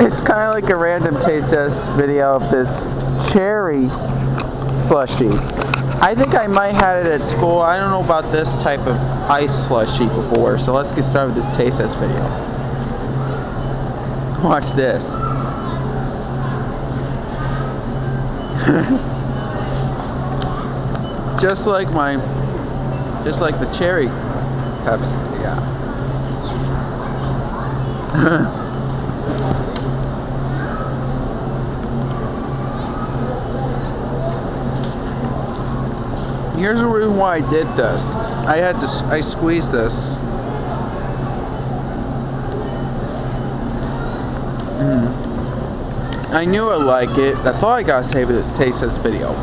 It's kind of like a random taste test video of this cherry slushie. I think I might have it at school. I don't know about this type of ice slushie before, so let's get started with this taste test video. Watch this. just like the cherry Pepsi, yeah. Here's the reason why I did this. I squeezed this. I knew I'd like it. That's all I gotta say for this taste test video.